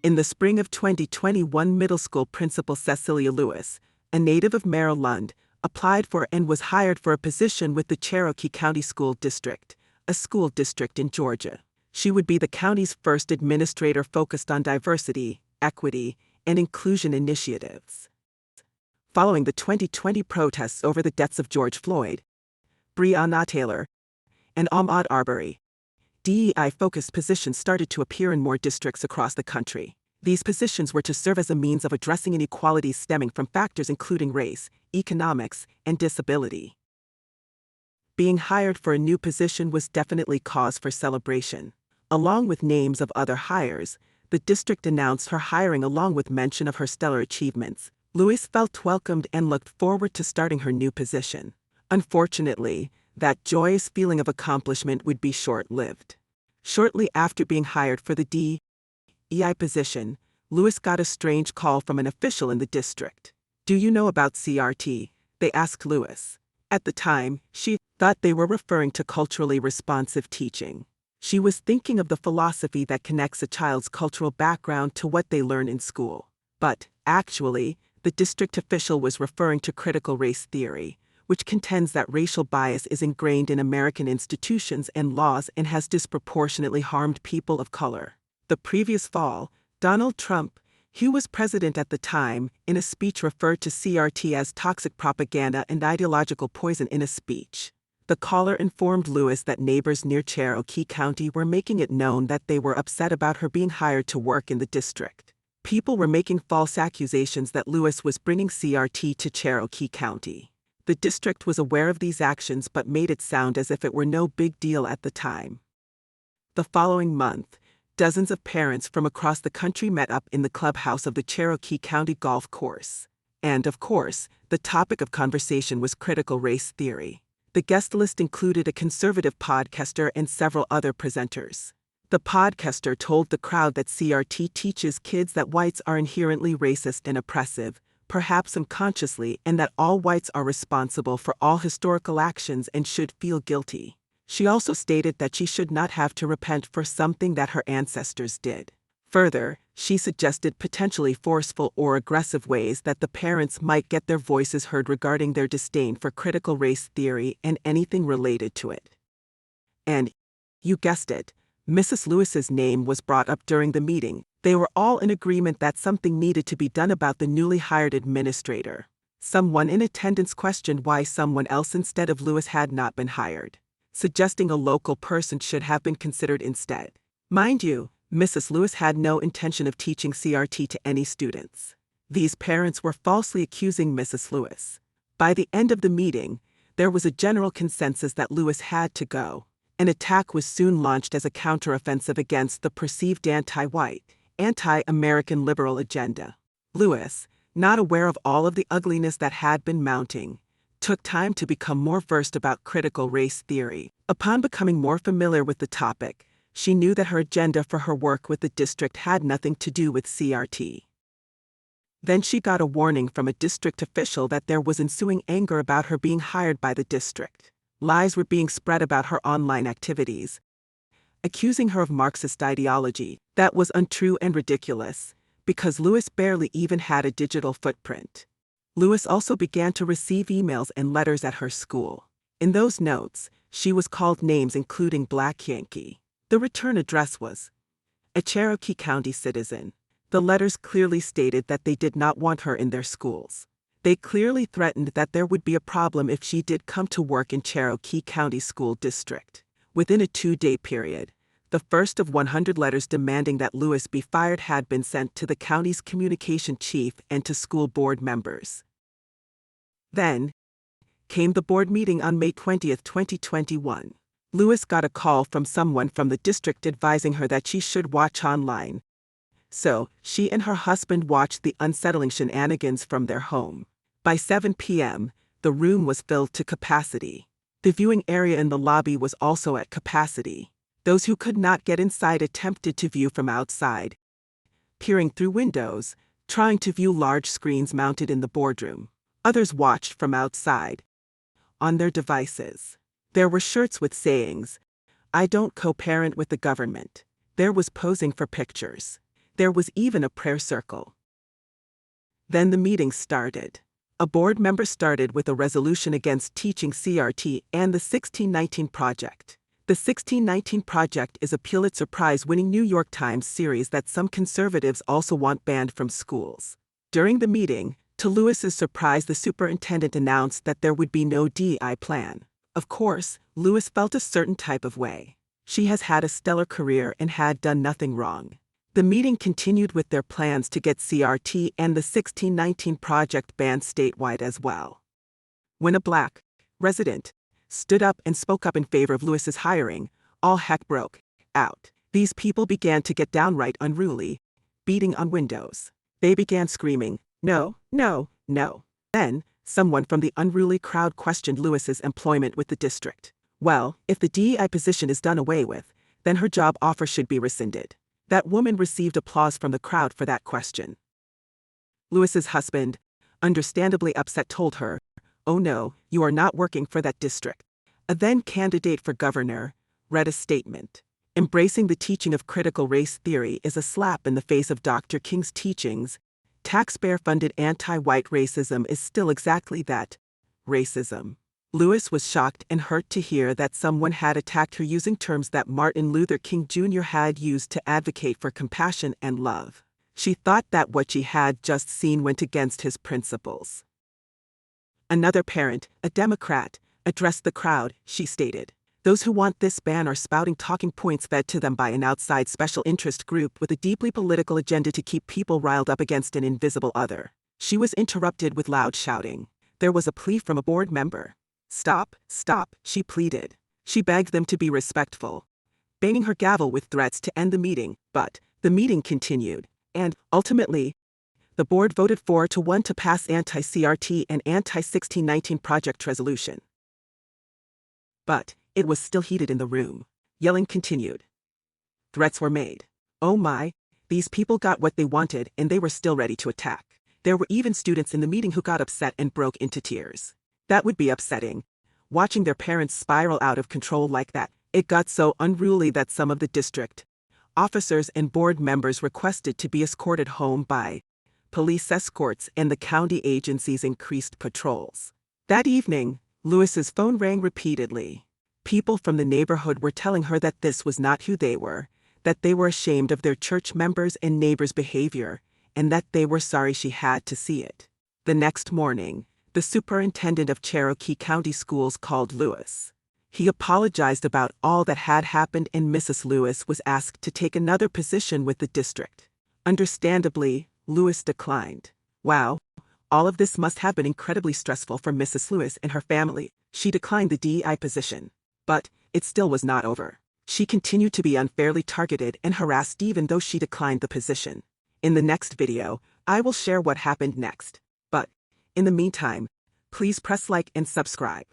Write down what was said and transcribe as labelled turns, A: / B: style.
A: In the spring of 2021, middle school principal Cecilia Lewis, a native of Maryland, applied for and was hired for a position with the Cherokee County School District, a school district in Georgia. She would be the county's first administrator focused on diversity, equity, and inclusion initiatives. Following the 2020 protests over the deaths of George Floyd, Breonna Taylor, and Ahmaud Arbery, DEI-focused positions started to appear in more districts across the country. These positions were to serve as a means of addressing inequalities stemming from factors including race, economics, and disability. Being hired for a new position was definitely cause for celebration. Along with names of other hires, the district announced her hiring along with mention of her stellar achievements. Lewis felt welcomed and looked forward to starting her new position. Unfortunately, that joyous feeling of accomplishment would be short-lived. Shortly after being hired for the DEI position, Lewis got a strange call from an official in the district. "Do you know about CRT?" they asked Lewis. At the time, she thought they were referring to culturally responsive teaching. She was thinking of the philosophy that connects a child's cultural background to what they learn in school. But, actually, the district official was referring to critical race theory, which contends that racial bias is ingrained in American institutions and laws and has disproportionately harmed people of color. The previous fall, Donald Trump, who was president at the time, in a speech referred to CRT as toxic propaganda and ideological poison in a speech. The caller informed Lewis that neighbors near Cherokee County were making it known that they were upset about her being hired to work in the district. People were making false accusations that Lewis was bringing CRT to Cherokee County. The district was aware of these actions but made it sound as if it were no big deal at the time. The following month, dozens of parents from across the country met up in the clubhouse of the Cherokee County Golf Course. And, of course, the topic of conversation was critical race theory. The guest list included a conservative podcaster and several other presenters. The podcaster told the crowd that CRT teaches kids that whites are inherently racist and oppressive, perhaps unconsciously, and that all whites are responsible for all historical actions and should feel guilty. She also stated that she should not have to repent for something that her ancestors did. Further, she suggested potentially forceful or aggressive ways that the parents might get their voices heard regarding their disdain for critical race theory and anything related to it. And, you guessed it, Mrs. Lewis's name was brought up during the meeting. They were all in agreement that something needed to be done about the newly hired administrator. Someone in attendance questioned why someone else instead of Lewis had not been hired, suggesting a local person should have been considered instead. Mind you, Mrs. Lewis had no intention of teaching CRT to any students. These parents were falsely accusing Mrs. Lewis. By the end of the meeting, there was a general consensus that Lewis had to go. An attack was soon launched as a counteroffensive against the perceived anti-white, anti-American liberal agenda. Lewis, not aware of all of the ugliness that had been mounting, took time to become more versed about critical race theory. Upon becoming more familiar with the topic, she knew that her agenda for her work with the district had nothing to do with CRT. Then she got a warning from a district official that there was ensuing anger about her being hired by the district. Lies were being spread about her online activities, accusing her of Marxist ideology. That was untrue and ridiculous, because Lewis barely even had a digital footprint. Lewis also began to receive emails and letters at her school. In those notes, she was called names including Black Yankee. The return address was a Cherokee County citizen. The letters clearly stated that they did not want her in their schools. They clearly threatened that there would be a problem if she did come to work in Cherokee County School District. Within a 2-day period, the first of 100 letters demanding that Lewis be fired had been sent to the county's communication chief and to school board members. Then came the board meeting on May 20, 2021. Lewis got a call from someone from the district advising her that she should watch online. So, she and her husband watched the unsettling shenanigans from their home. By 7 p.m., the room was filled to capacity. The viewing area in the lobby was also at capacity. Those who could not get inside attempted to view from outside, peering through windows, trying to view large screens mounted in the boardroom. Others watched from outside, on their devices. There were shirts with sayings, "I don't co-parent with the government." There was posing for pictures. There was even a prayer circle. Then the meeting started. A board member started with a resolution against teaching CRT and the 1619 Project. The 1619 Project is a Pulitzer Prize-winning New York Times series that some conservatives also want banned from schools. During the meeting, to Lewis's surprise, the superintendent announced that there would be no DEI plan. Of course, Lewis felt a certain type of way. She has had a stellar career and had done nothing wrong. The meeting continued with their plans to get CRT and the 1619 Project banned statewide as well. When a black resident stood up and spoke up in favor of Lewis's hiring, all heck broke out. These people began to get downright unruly, beating on windows. They began screaming, "No, no, no." Then, someone from the unruly crowd questioned Lewis's employment with the district. Well, if the DEI position is done away with, then her job offer should be rescinded. That woman received applause from the crowd for that question. Lewis's husband, understandably upset, told her, "Oh no, you are not working for that district." A then candidate for governor read a statement. Embracing the teaching of critical race theory is a slap in the face of Dr. King's teachings. Taxpayer-funded anti-white racism is still exactly that, racism. Lewis was shocked and hurt to hear that someone had attacked her using terms that Martin Luther King Jr. had used to advocate for compassion and love. She thought that what she had just seen went against his principles. Another parent, a Democrat, addressed the crowd. She stated, "Those who want this ban are spouting talking points fed to them by an outside special interest group with a deeply political agenda to keep people riled up against an invisible other." She was interrupted with loud shouting. There was a plea from a board member. "Stop, stop," she pleaded. She begged them to be respectful, banging her gavel with threats to end the meeting, but the meeting continued, and, ultimately, the board voted 4-1 to pass anti-CRT and anti-1619 Project resolution. But it was still heated in the room. Yelling continued. Threats were made. Oh my, these people got what they wanted and they were still ready to attack. There were even students in the meeting who got upset and broke into tears. That would be upsetting. Watching their parents spiral out of control like that, it got so unruly that some of the district officers and board members requested to be escorted home by police escorts, and the county agencies increased patrols. That evening, Lewis's phone rang repeatedly. People from the neighborhood were telling her that this was not who they were, that they were ashamed of their church members' and neighbors' behavior, and that they were sorry she had to see it. The next morning, the superintendent of Cherokee County Schools called Lewis. He apologized about all that had happened, and Mrs. Lewis was asked to take another position with the district. Understandably, Lewis declined. Wow, all of this must have been incredibly stressful for Mrs. Lewis and her family. She declined the DEI position. But it still was not over. She continued to be unfairly targeted and harassed even though she declined the position. In the next video, I will share what happened next. But in the meantime, please press like and subscribe.